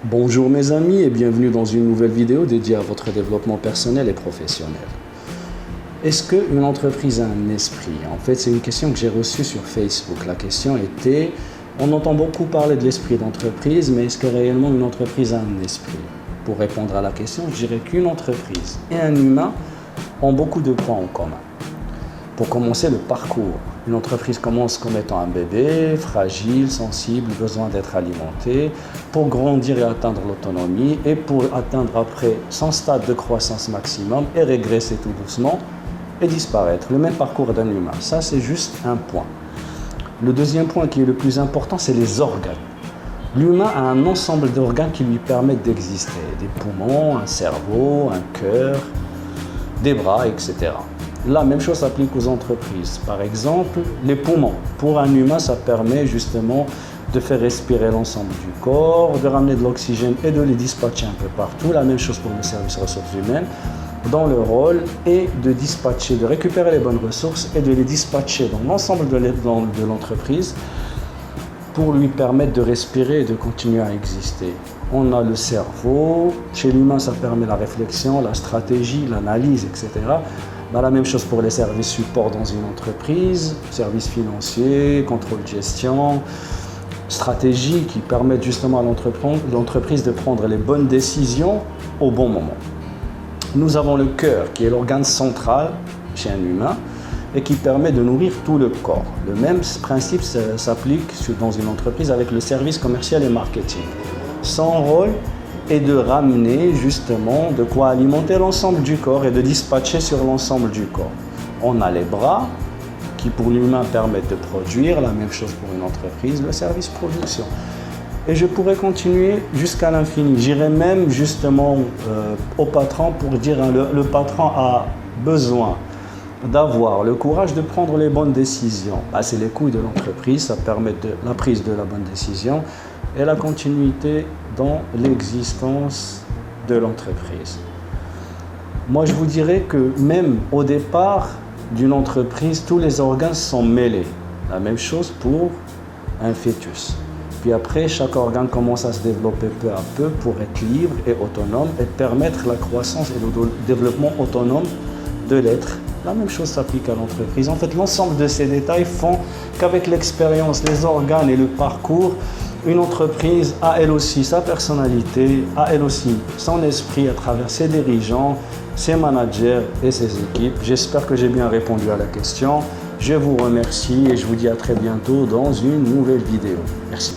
Bonjour mes amis et bienvenue dans une nouvelle vidéo dédiée à votre développement personnel et professionnel. Est-ce qu'une entreprise a un esprit? En fait, c'est une question que j'ai reçue sur Facebook. La question était, on entend beaucoup parler de l'esprit d'entreprise, mais est-ce que réellement une entreprise a un esprit? Pour répondre à la question, je dirais qu'une entreprise et un humain ont beaucoup de points en commun. Pour commencer, le parcours. Une entreprise commence comme étant un bébé, fragile, sensible, besoin d'être alimenté, pour grandir et atteindre l'autonomie, et pour atteindre après son stade de croissance maximum et régresser tout doucement et disparaître. Le même parcours d'un humain. Ça, c'est juste un point. Le deuxième point qui est le plus important, c'est les organes. L'humain a un ensemble d'organes qui lui permettent d'exister. Des poumons, un cerveau, un cœur, des bras, etc. La même chose s'applique aux entreprises. Par exemple, les poumons. Pour un humain, ça permet justement de faire respirer l'ensemble du corps, de ramener de l'oxygène et de les dispatcher un peu partout. La même chose pour le service ressources humaines, dont le rôle est de dispatcher, de récupérer les bonnes ressources et de les dispatcher dans l'ensemble de l'entreprise pour lui permettre de respirer et de continuer à exister. On a le cerveau. Chez l'humain, ça permet la réflexion, la stratégie, l'analyse, etc. La même chose pour les services support dans une entreprise, services financiers, contrôle de gestion, stratégie qui permettent justement à l'entreprise de prendre les bonnes décisions au bon moment. Nous avons le cœur qui est l'organe central chez un humain et qui permet de nourrir tout le corps. Le même principe s'applique dans une entreprise avec le service commercial et marketing. Son rôle est de ramener justement de quoi alimenter l'ensemble du corps et de dispatcher sur l'ensemble du corps. On a les bras qui pour l'humain permettent de produire, la même chose pour une entreprise, le service production. Et je pourrais continuer jusqu'à l'infini. J'irais même justement au patron pour dire le patron a besoin d'avoir le courage de prendre les bonnes décisions. C'est les couilles de l'entreprise, ça permet la prise de la bonne décision et la continuité dans l'existence de l'entreprise. Moi, je vous dirais que même au départ d'une entreprise, tous les organes sont mêlés. La même chose pour un fœtus. Puis après, chaque organe commence à se développer peu à peu pour être libre et autonome et permettre la croissance et le développement autonome de l'être. La même chose s'applique à l'entreprise. En fait, l'ensemble de ces détails font qu'avec l'expérience, les organes et le parcours, une entreprise a elle aussi sa personnalité, a elle aussi son esprit à travers ses dirigeants, ses managers et ses équipes. J'espère que j'ai bien répondu à la question. Je vous remercie et je vous dis à très bientôt dans une nouvelle vidéo. Merci.